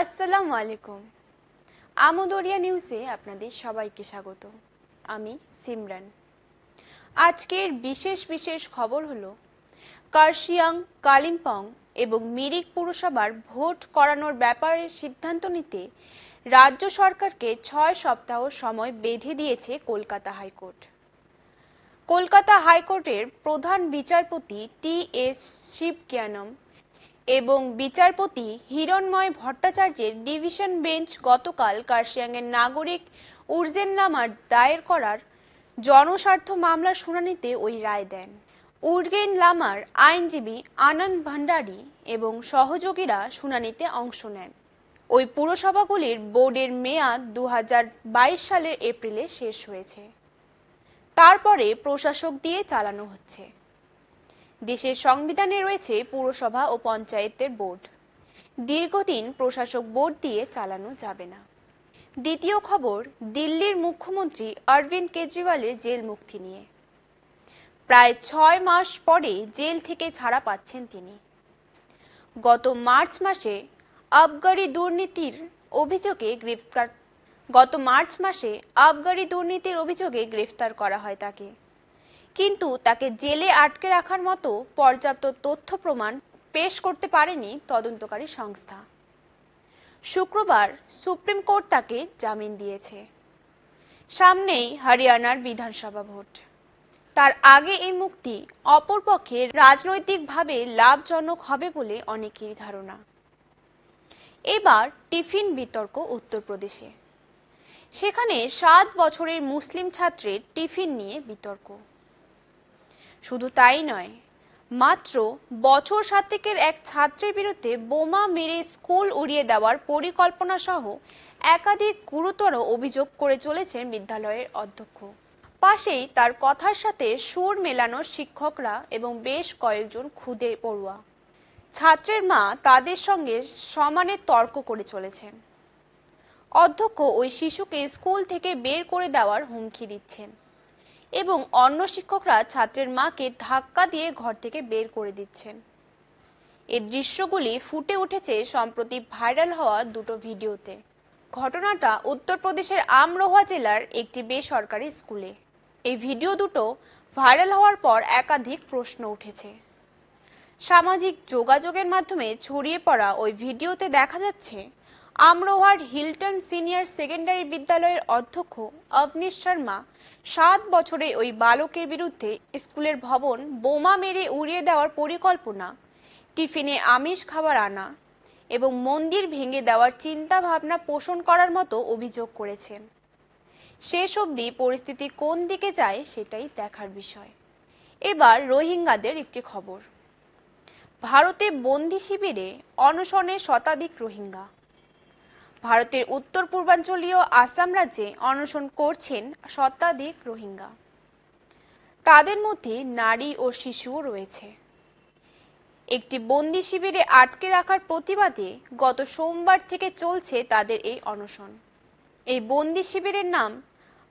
আসসালামু আলাইকুম। আমদরিয়া নিউজে আপনাদের সবাইকে স্বাগত। আমি সিমরান। আজকের বিশেষ খবর হলো কার্শিয়াং, কালিম্পং এবং মিরিক পুরসভার ভোট করানোর ব্যাপারে সিদ্ধান্ত নিতে রাজ্য সরকারকে 6 সপ্তাহ সময় বেঁধে দিয়েছে কলকাতা হাইকোর্ট। কলকাতা হাইকোর্টের প্রধান বিচারপতি টি.এস. শিবজ্ঞানম এবং বিচারপতি হিরণময় ভট্টাচার্যের ডিভিশন বেঞ্চ গতকাল কার্শিয়াংয়ের নাগরিক উর্জেন লামার দায়ের করার জনস্বার্থ মামলার শুনানিতে ওই রায় দেন। উর্গেন লামার আইনজীবী আনন্দ ভান্ডারী এবং সহযোগীরা শুনানিতে অংশ নেন। ওই পুরসভাগুলির বোর্ডের মেয়াদ 2022 সালের এপ্রিলে শেষ হয়েছে। তারপরে প্রশাসক দিয়ে চালানো হচ্ছে। দেশের সংবিধানে রয়েছে পুরসভা ও পঞ্চায়েতের বোর্ড। দীর্ঘদিন প্রশাসক বোর্ড দিয়ে চালানো যাবে না। দ্বিতীয় খবর, দিল্লির মুখ্যমন্ত্রী অরবিন্দ কেজরিওয়ালের জেল মুক্তি নিয়ে। প্রায় 6 মাস পরে জেল থেকে ছাড়া পাচ্ছেন তিনি। গত মার্চ মাসে আবগারি দুর্নীতির অভিযোগে গ্রেফতার করা হয় তাকে। কিন্তু তাকে জেলে আটকে রাখার মতো পর্যাপ্ত তথ্য প্রমাণ পেশ করতে পারেনি তদন্তকারী সংস্থা। শুক্রবার সুপ্রিম কোর্ট তাকে জামিন দিয়েছে। সামনেই হরিয়ানার বিধানসভা ভোট। তার আগে এই মুক্তি অপরপক্ষে রাজনৈতিকভাবে লাভজনক হবে বলে অনেকেরই ধারণা। এবার টিফিন বিতর্ক উত্তরপ্রদেশে। সেখানে 7 বছরের মুসলিম ছাত্রের টিফিন নিয়ে বিতর্ক। শুধু তাই নয়, মাত্র বছর 7 এক ছাত্রের বিরুদ্ধে বোমা মেরে স্কুল উড়িয়ে দেওয়ার পরিকল্পনা সহ একাধিক গুরুতর অভিযোগ করে চলেছেন বিদ্যালয়ের অধ্যক্ষ। পাশেই তার কথার সাথে সুর মেলানো শিক্ষকরা এবং বেশ কয়েকজন খুদে পড়ুয়া। ছাত্রের মা তাদের সঙ্গে সমানে তর্ক করে চলেছেন। অধ্যক্ষ ওই শিশুকে স্কুল থেকে বের করে দেওয়ার হুমকি দিচ্ছেন এবং অন্য শিক্ষকরা ছাত্রের মাকে ধাক্কা দিয়ে ঘর থেকে বের করে দিচ্ছেন। এই দৃশ্যগুলি ফুটে উঠেছে সম্প্রতি ভাইরাল হওয়া দুটো ভিডিওতে। ঘটনাটা উত্তরপ্রদেশের আমরোহা জেলার একটি বেসরকারি স্কুলে। এই ভিডিও দুটো ভাইরাল হওয়ার পর একাধিক প্রশ্ন উঠেছে। সামাজিক যোগাযোগের মাধ্যমে ছড়িয়ে পড়া ওই ভিডিওতে দেখা যাচ্ছে আমরোহার হিলটন সিনিয়র সেকেন্ডারি বিদ্যালয়ের অধ্যক্ষ অবনীশ শর্মা 7 বছরে ওই বালকের বিরুদ্ধে স্কুলের ভবন বোমা মেরে উড়িয়ে দেওয়ার পরিকল্পনা, টিফিনে আমিষ খাবার আনা এবং মন্দির ভেঙে দেওয়ার চিন্তা ভাবনা পোষণ করার মতো অভিযোগ করেছেন। শেষ অবধি পরিস্থিতি কোন দিকে যায় সেটাই দেখার বিষয়। এবার রোহিঙ্গাদের একটি খবর। ভারতে বন্দি শিবিরে অনশনে শতাধিক রোহিঙ্গা। ভারতের উত্তর পূর্বাঞ্চলীয় আসাম রাজ্যে অনশন করছেন শতাধিক রোহিঙ্গা। তাদের মধ্যে নারী ও শিশুও রয়েছে। একটি বন্দি শিবিরে আটকে রাখার প্রতিবাদে গত সোমবার থেকে চলছে তাদের এই অনশন। এই বন্দি শিবিরের নাম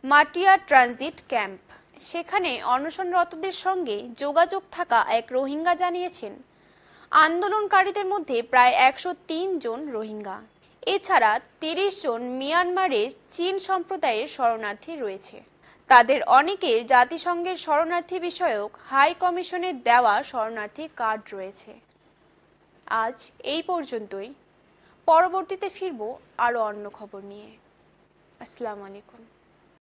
মাটিয়া ট্রানজিট ক্যাম্প। সেখানে অনশনরতদের সঙ্গে যোগাযোগ থাকা এক রোহিঙ্গা জানিয়েছেন, আন্দোলনকারীদের মধ্যে প্রায় 103 জন রোহিঙ্গা। এছাড়া 30 জন মিয়ানমারের চীন সম্প্রদায়ের শরণার্থী রয়েছে। তাদের অনেকের জাতিসংঘের শরণার্থী বিষয়ক হাই কমিশনের দেওয়া শরণার্থী কার্ড রয়েছে। আজ এই পর্যন্তই। পরবর্তীতে ফিরব আরো অন্য খবর নিয়ে। আসসালামু আলাইকুম।